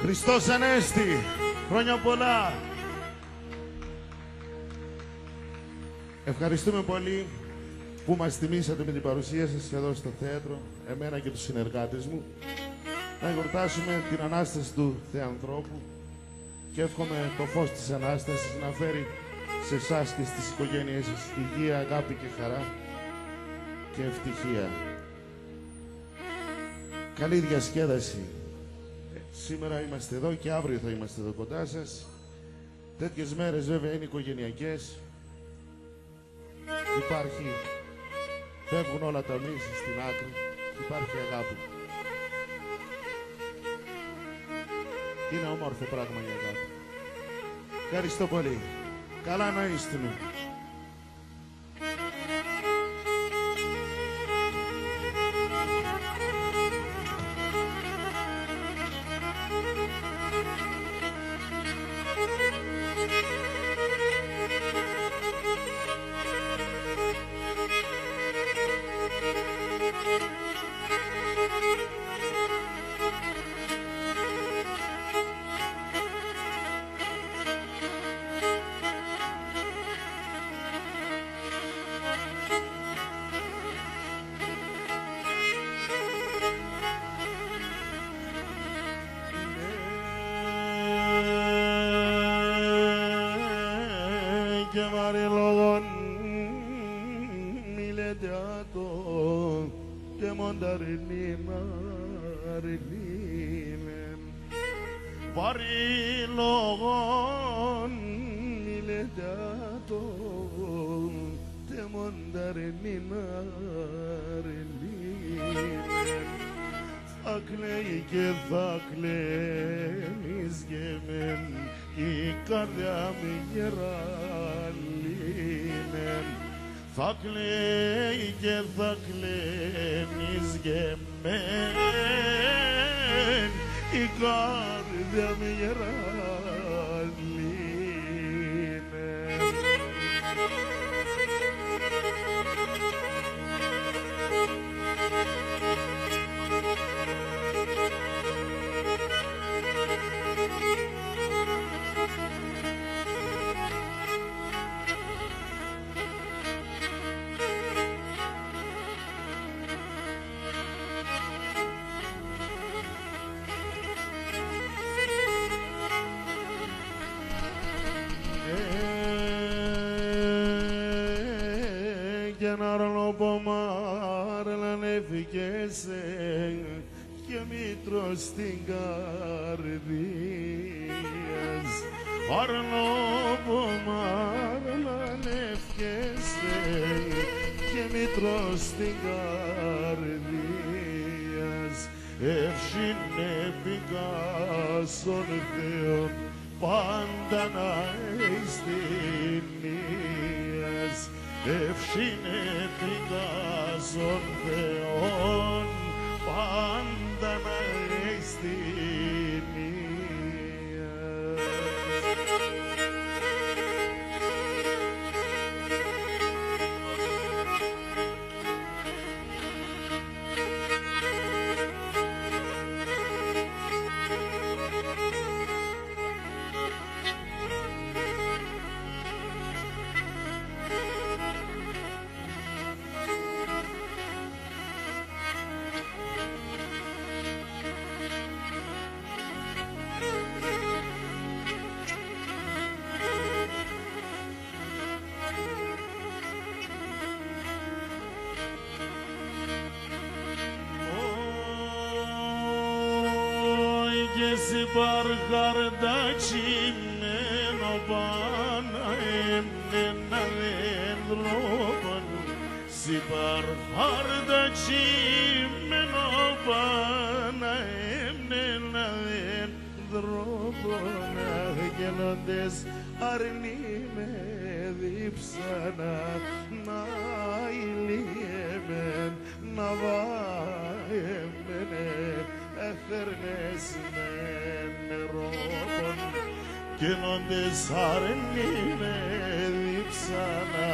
Χριστός Ανέστη, χρόνια πολλά. Ευχαριστούμε πολύ που μας τιμήσατε με την παρουσία σας εδώ στο θέατρο, εμένα και τους συνεργάτες μου, να εορτάσουμε την Ανάσταση του Θεανθρώπου και εύχομαι το φως της Ανάστασης να φέρει σε εσάς και στις οικογένειές σας υγεία, αγάπη και χαρά και ευτυχία. Καλή διασκέδαση. Σήμερα είμαστε εδώ και αύριο θα είμαστε εδώ κοντά σας. Τέτοιες μέρες βέβαια είναι οικογενειακές. Φεύγουν όλα τα μίση στην άκρη. Υπάρχει αγάπη. Είναι όμορφο πράγμα η αγάπη. Ευχαριστώ πολύ. Καλά να είστε. Θα κλαίει και θα κλαίνεις γεμέν, η καρδιά μου γεράλινε. Και μήτρο στην καρδίας, αρνόπομάρα ανεύχεσαι και μήτρο στην καρδίας, ευσύνε πικάσον Θεόν πάντα να εστινίας, ευσύνε πικάσον Θεόν πάντα να εστινίας. Παρχαρντατσιμένο πάνω έμνενα δέντροπον, παρχαρντατσιμένο πάνω έμνενα δέντροπον, αγγελώντες αρνή με δίψανα, να ηλίεμεν, να βάεμενε, έφερνες με νερόπον, καινώντες αρνή με δίψανα,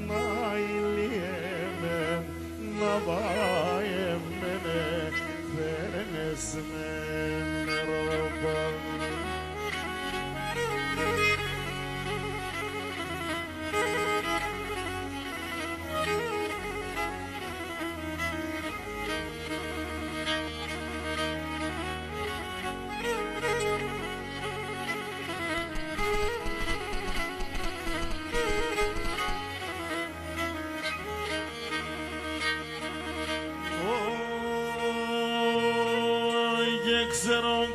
να ηλίεμεν, να βάεμενε, φέρνες με νερόπον.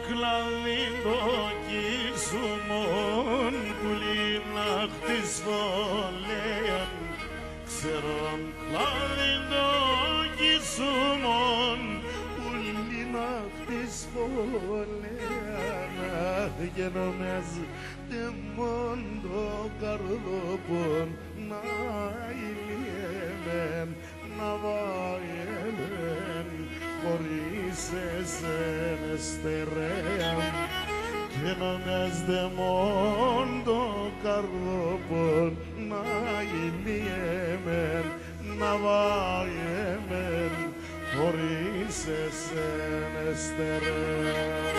κλαδί το κυσούμον που λύναχ της φωλέαν. Ξέρον κλαδί το κυσούμον που λύναχ της φωλέαν. Γενομές τεμόν το καρδόπον να ηλιέμεν, να βάγεμεν χωρίς εσένα στερέα. Και νομιάς δεμόν το καρδόπον να ηλιέμεν, να βάγεμεν χωρίς εσένα στερέα.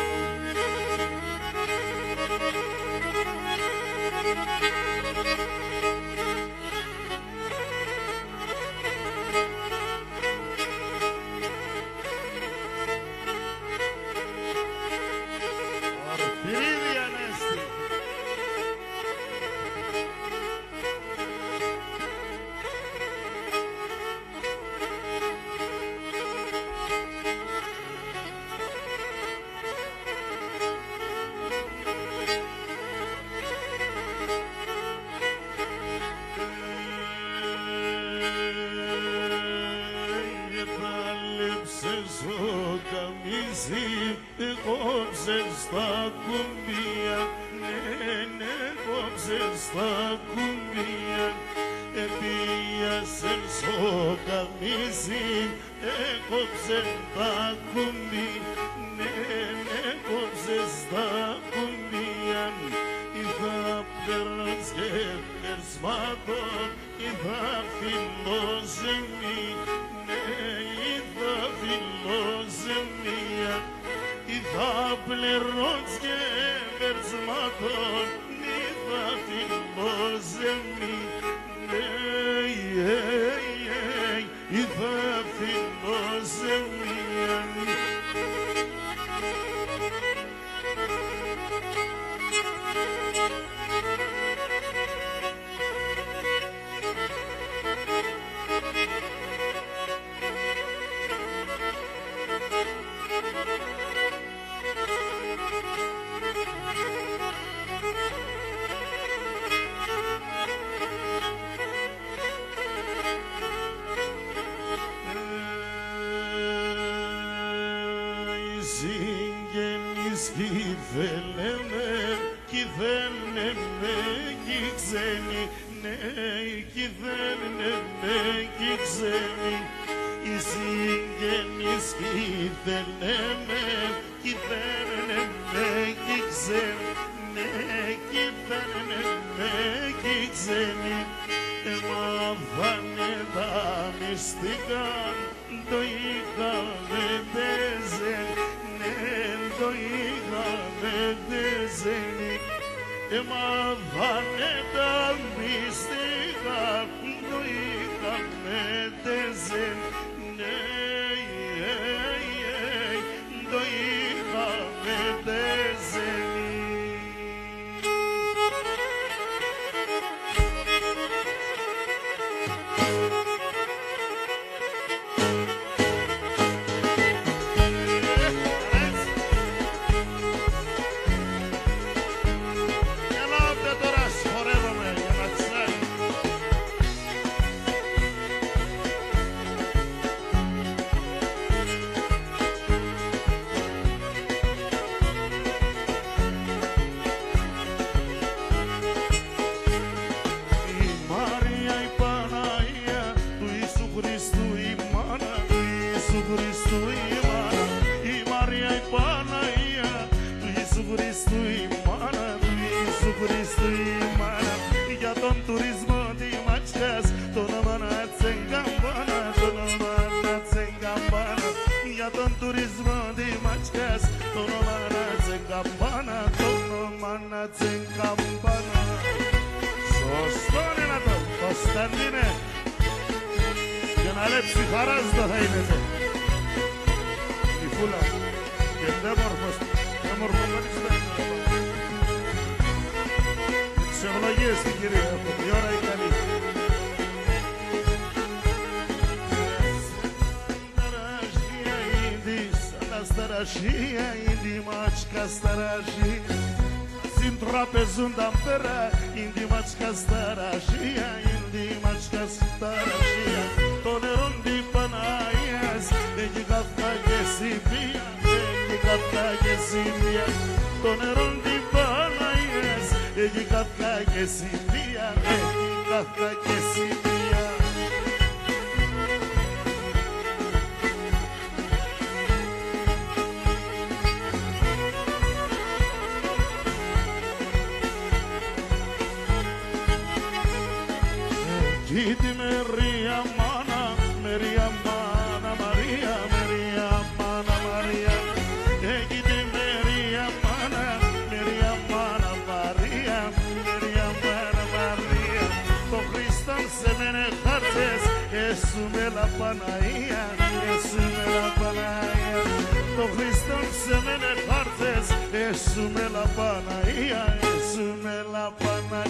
Κόψες τα κουμπία, ναι, κόψες τα κουμπία. Επίασεν στο καμίσι, κόψες τα κουμπία, ναι, κόψες τα κουμπία. Είδα πέρας και περσμάτων, είδα φιλόζεμη, ναι, είδα φιλόζεμία. Είδα πληρώνς και περσμάτων, είδα φιλόζεμη, είδα φιλόζεμία. Συγγενείς κι θέλε με, κι θέλε με κι ξένοι, ναι, κι θέλε με κι ξένοι. Οι συγγενείς κι θέλε με, κι θέλε με κι ξένοι, ναι, κι θέλε με κι ξένοι. Μάθανε τα μυστικά, το είχαμε τεζένει, το είχαμε τεζένει. Μάθανε τα μυστικά, το είχαμε τεζένει, το είχαμε τεζένει. Κωνσταντίνε, για να λέψει χαράς το θα είναι. Η φούλα και ντέμορφος, ντέμορφος δεν είναι. Τις ευλογίες στην κυρία, η ώρα η καλή. Σταραζία ήδης, αλλά σταρασία, індιμачка старашия. Син трапезундам пера, індимачка старашия, індимачка старашия. Тонерон ди панаиас, деги кавка гесипия, деги кавка гесипия. Тонерон ди панаиас, деги кавка гесипия, деги καύκα και σημεία. Κοίτη Μερία μάνα, Μερία μάνα Μαρία, Μερία μάνα Μαρία. Κοίτη Μερία μάνα, Μερία μάνα Μαρία, Μερία μάνα Μαρία. Το Χριστόν σε μένε χάρτες, Ιησού με la Παναία, Ιησού με la Παναία. Το Χριστόν σε μένε χάρτες, Ιησού με la Παναία, Ιησού με la Παναία.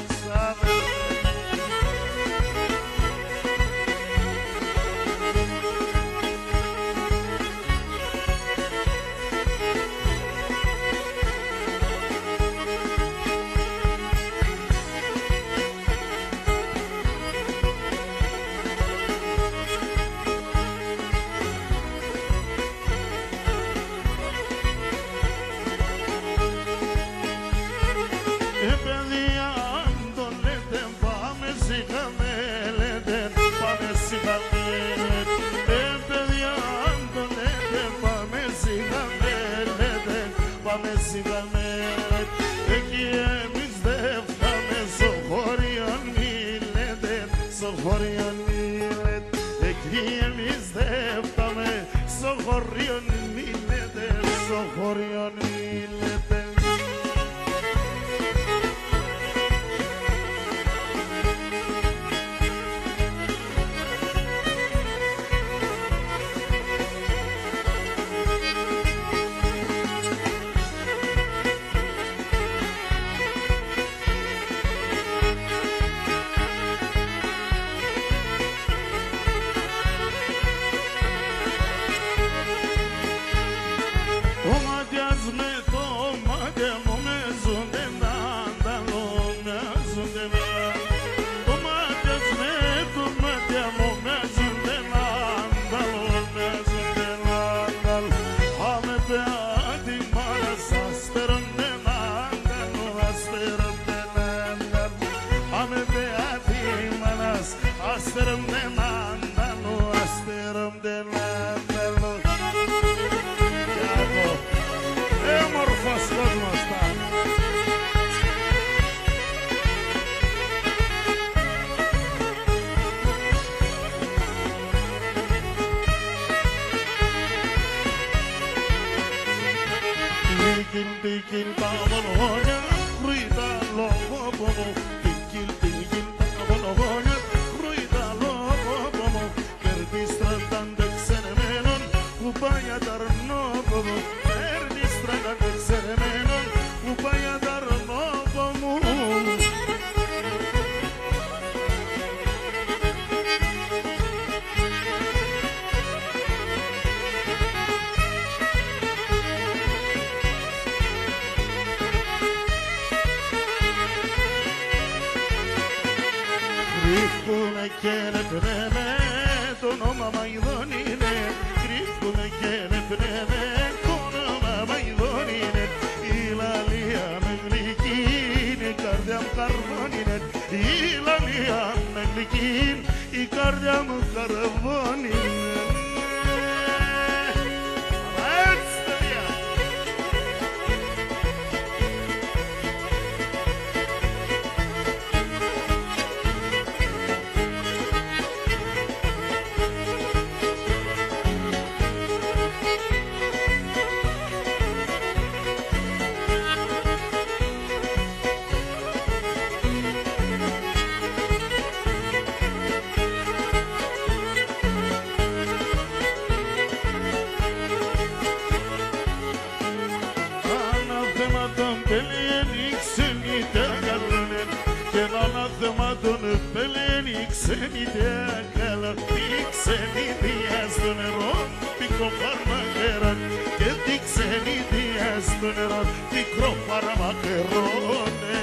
Ξενιτιάς το νερό, πικοφάρμακεραν και δείξε ξενίδια στο νερό, μικρό παραμακρώνε.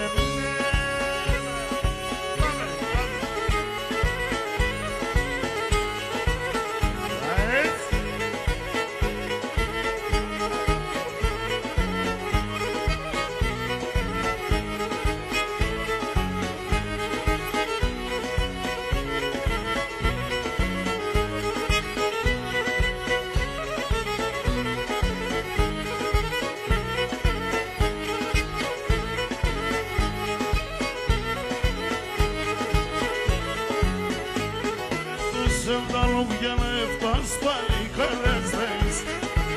Για να φτάσεις πάλι χαρές δες,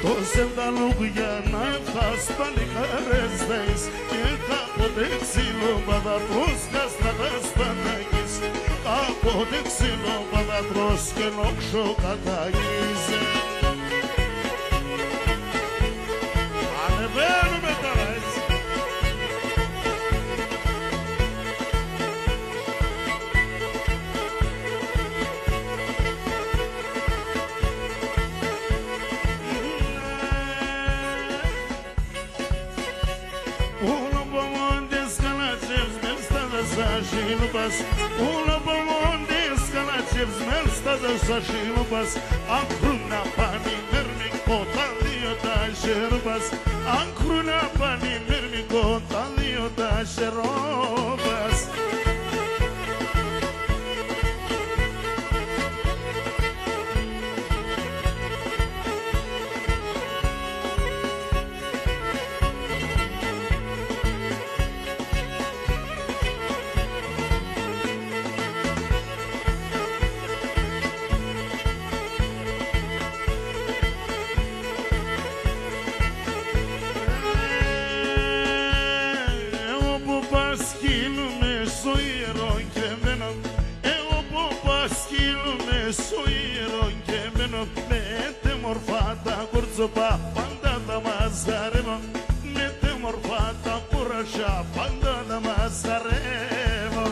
το σενταλούκ για να φτάσεις πάλι χαρές δες, και κάποτε ξύλο παδατρός καστρατάς παταγείς, κάποτε ξύλο παδατρός και νόξο καταγείς. Ανεβαίνουμε τώρα έτσι. Uno pomondi skalačev zmelsta da sašilubas, ankruna pani mermi kotalio da šerbas, ankruna pani mermi kotalio da šerobas. Πάντα τα μαζαρεύω, με τη μορφά τα πουρασιά, πάντα τα μαζαρεύω.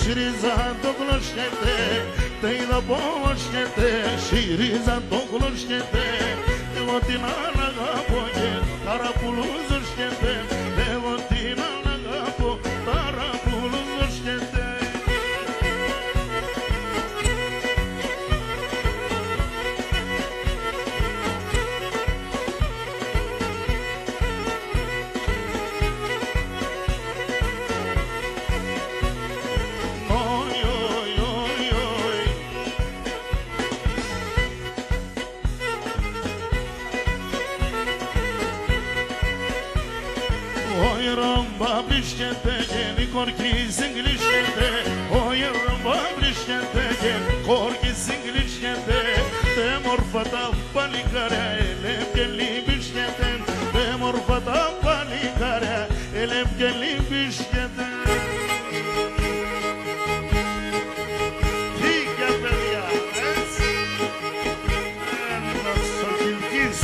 Şiriza dokloşkete, teyda boşkete, şiriza dokloşkete, devotina nagapoye, tarapuluzuşkete, devotina nagapo, tarapuluzuşkete. Babliškete, geni korki zingliškete, ojerom babliškete, geni korki zingliškete, te morfata palikare, elem geli biškete, te morfata palikare, elem geli biškete. Higa pedia, es? Nasıl kilkis?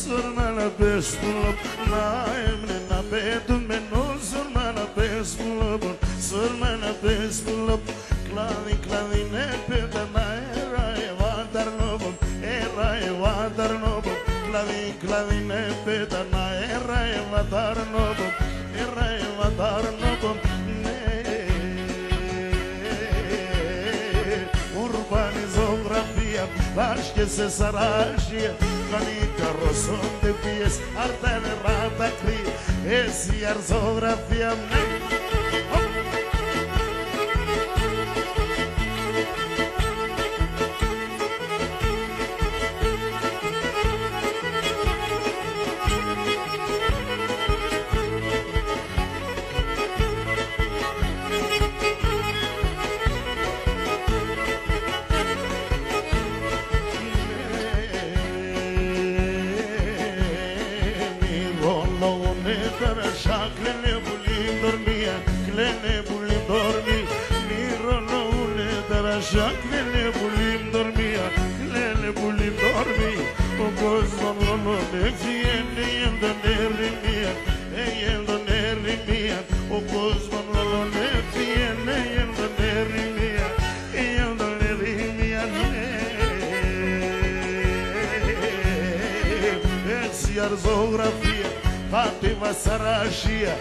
Sormana bestulop, naimne na bedun meno. Sormana bestulop, sormana bestulop, klavi klavi ne peda na era evadar nobo, klavi klavi ne peda na era evadar nobo. Urbanizografia, vașche se sarașie, Canica roson de pies, ardele rata cri, esi arzografia me. ο κόσμος λολονεύει, τον ερημία, τον ερημία, ο κόσμος λολονεύει, τον ερημία, τον ερημία, έτσι αρζογραφία, πάτη βασαράσια,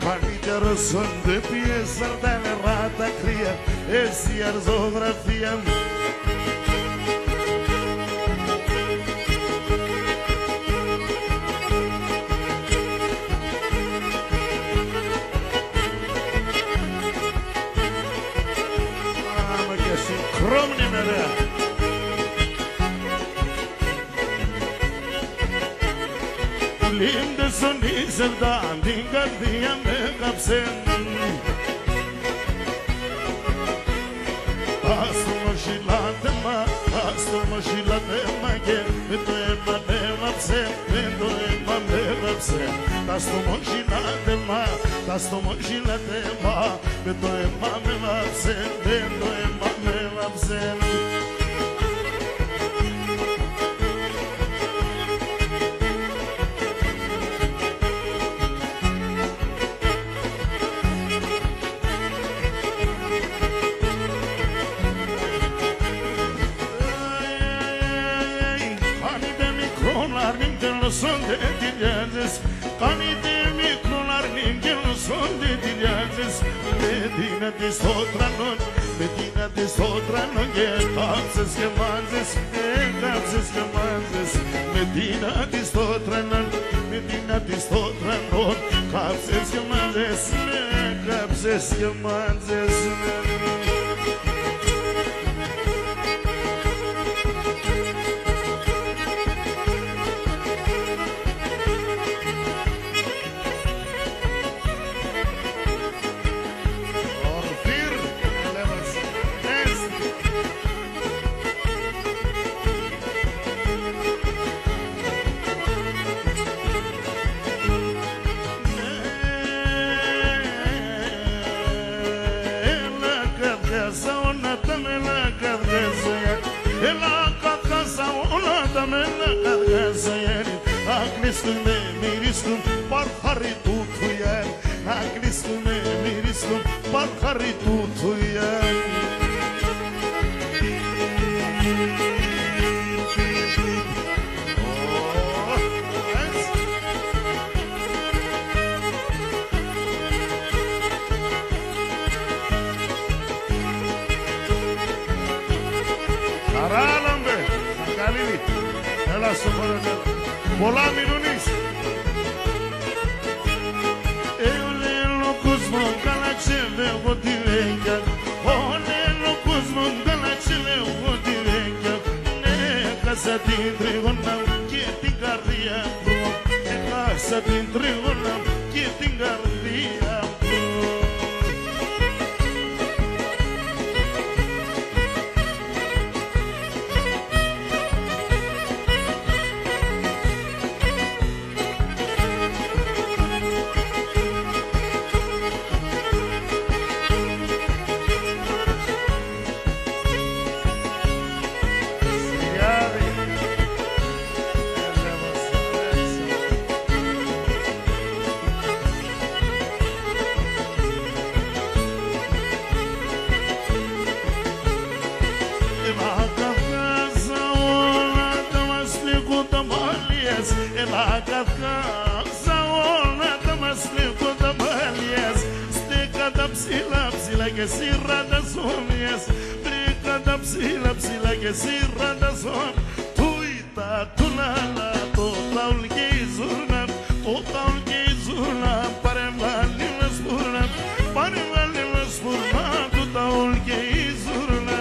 καλύτερος όντε πιέσαρ τα νερά τα κρύα, έτσι αρζογραφία. Скромный меня. Линда сонни sevdan din kardiya me kapsen. Astumo shilatema ke to ema me vapsen, to ema me vapsen. Astumo shilatema ke to ema me vapsen, to ema me vapsen. Son de dilhazes, canite microlar ninguém son de dilhazes. Medina de sotranon, capses que manzes, Medina de sotranon, capses que manzes. Aklislume mirislum parhari tutuyen, aklislume mirislum parhari tutuyen. Karalan be, Galili, ela socorro. Πολλά μιλούνεις. Όλο κόσμο γάλαξε λέγω τη λέγια. Όλο κόσμο γάλαξε λέγω τη λέγια. Έχασα την τρίγωνα και την καρδιά μου. Έχασα την τρίγωνα και την καρδιά μου. Ela Kafkaza ona tamasliko tabalias Stika da psila que sirra da somias Brika da psila que sirra da som Tuita tunala total que zurna Paremali masburna total que zurna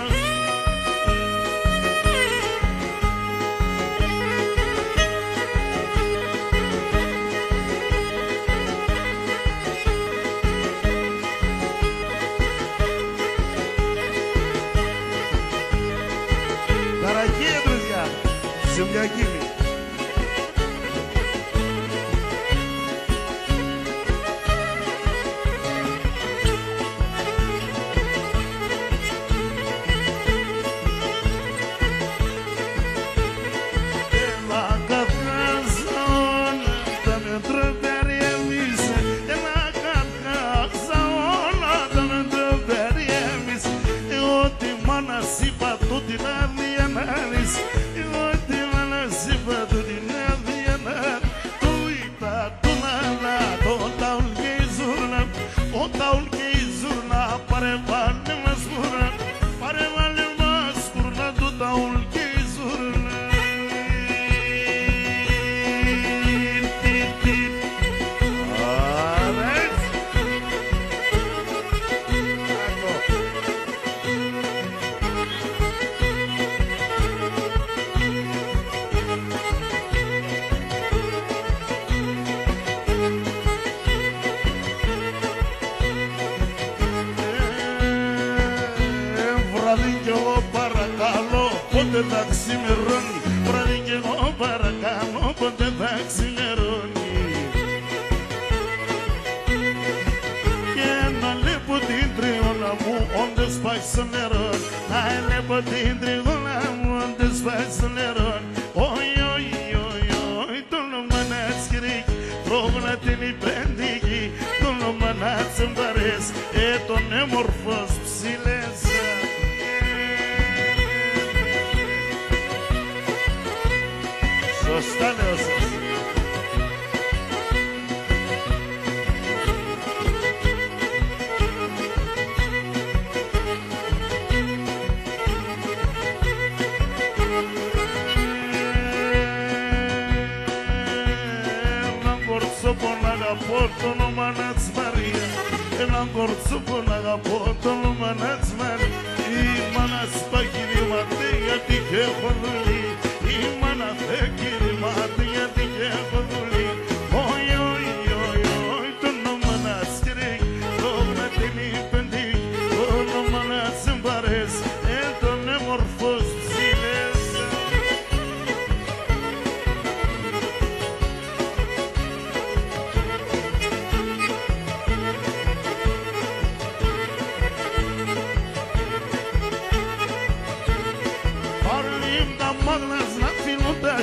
Дорогие друзья, земляки, Ela ποτέ θα ξημερώνει, βράδυ κι εγώ παρακάνω, ποτέ θα ξημερώνει. Και να βλέπω την τριγώνα μου, όντως πάει στο νερό, να βλέπω την τριγώνα μου, όντως πάει στο νερό. Oi, oi, oi, oi, το όνομα να σκυρίκει, πρόβλημα την υπέντικη, το όνομα να τσεμπαρές, τον έμορφος ψηλές. Σωστά λέω σας. Το όνομα να της Μαρία, έναν κορτσούκο να αγαπώ, το όνομα να της Μαρία. Η μάνα σπαγγελίμαται γιατί και έχω δουλεί, η μάνα θεκυριμάται γιατί και έχω δουλεί. Oi, oi, oi, oi, το όνομα να της Κυρίκη, το όνομα την υπεντίκη, το όνομα να της εμπαρές, τον έμορφος ψηλές.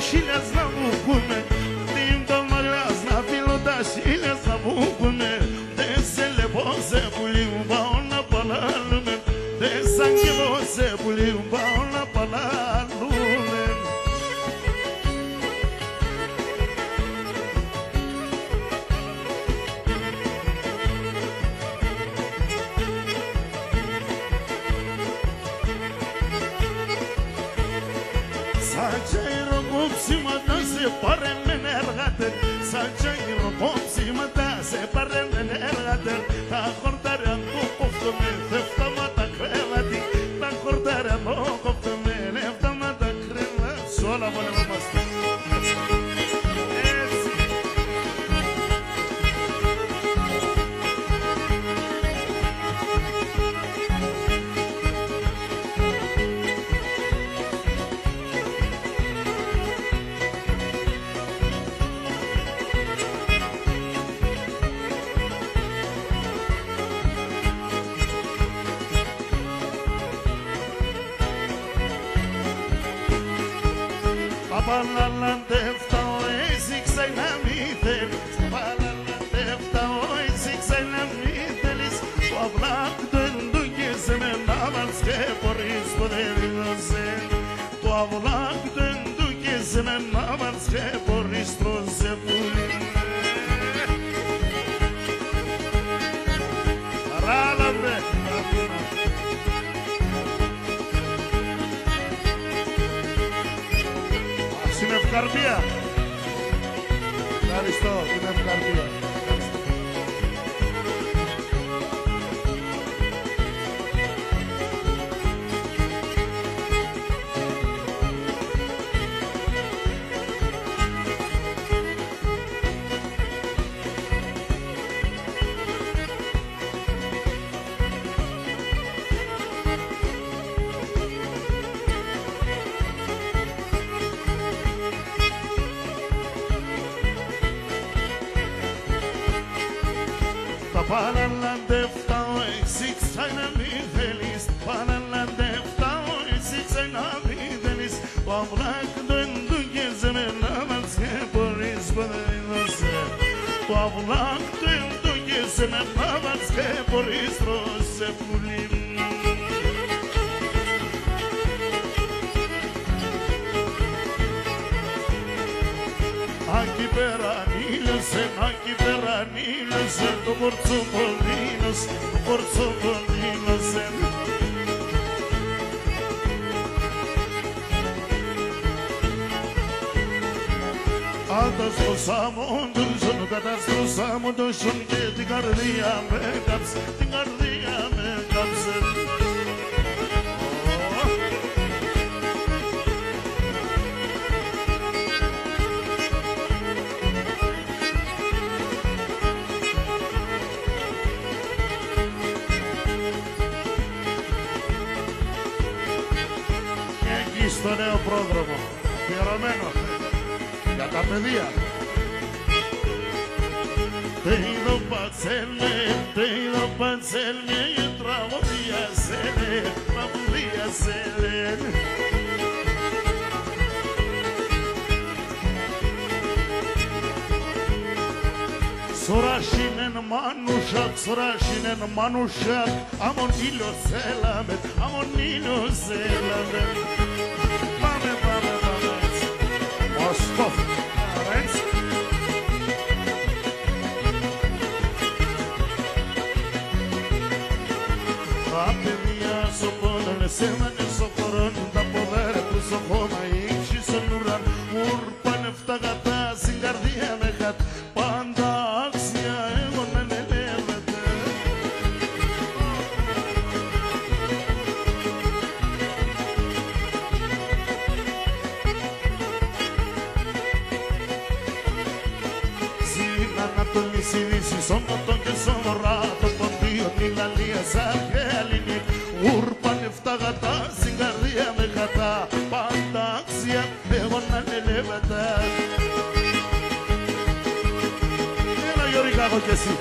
Χίλιας να μου πούμε, την το μαγλάς να φύλλω τα χίλιας να μου πούμε. Δεν σε λεπώ σε πουλί μου πάω να παλάλουμε, δεν σ' αγγελώ σε πουλί μου πάω να παλάλουμε. Ψήματα σε παρέμενε εργάτερ, σαν τσαγυροπό ψήματα σε παρέμενε εργάτερ. Τα χορτάρια του κόφτομαι, θεύταματα κρέβατη, τα χορτάρια του κόφτομαι, θεύταματα κρέβατη. Σ' όλα βολευόμαστε. Παλαλαντεύτα ο εσύ ξένα μη θέλεις, παλαλαντεύτα ο εσύ ξένα μη θέλεις. Το αυλάκ του εντούκεσαι με να μας και μπορείς ποτέ δίδωσε. Το αυλάκ του εντούκεσαι με να μας και μπορείς τρώσε πουλί. Παράλαβε. Την ευκαρδία. Ευχαριστώ, την ευκαρδία. Παλαλαντεύτα ο εσύ ξένα μη θέλεις, παλαλαντεύτα ο εσύ ξένα μη θέλεις. Το αυλάκ του εντούκεσαι με να μας και μπορείς ποτέ δίδωσε. Το αυλάκ του εντούκεσαι με να μας και μπορείς τρώσε πουλί. Aquí πέρα νίλωσε, aquí πέρα νίλωσε, το πορτσοπολίνος, το πορτσοπολίνωσε. Καταστρώσαμε το σον και την καρδία με κάψε, την καρδία με κάψε. στο νέο πρόδρομο. Αφιερωμένο για τα παιδεία. Te ido pațelne, travodija sele. Sorașinen manușak, amonilo selamet. Pame, Μοστόφ. Arens. Τα παιδιά σου πόνανε σέμανε στο χωρόν, τα ποδάρια του στο χώμα ήξι στον ουραν. Ούρπανε φταγατά στην καρδία με χατ, πάντα άξια εγώ να νελεύεται. Στην Ανατολή, στη Δύση, στον Νότο και στον Βορρά, το ποντίο, τη Γαλλία, σαν και Ελληνική. Ούρπανε φταγατά στην καρδία με χατά, πάντα άξια εγώ να νελεύεται. Έλα Γιώργη, κάγω κι εσύ.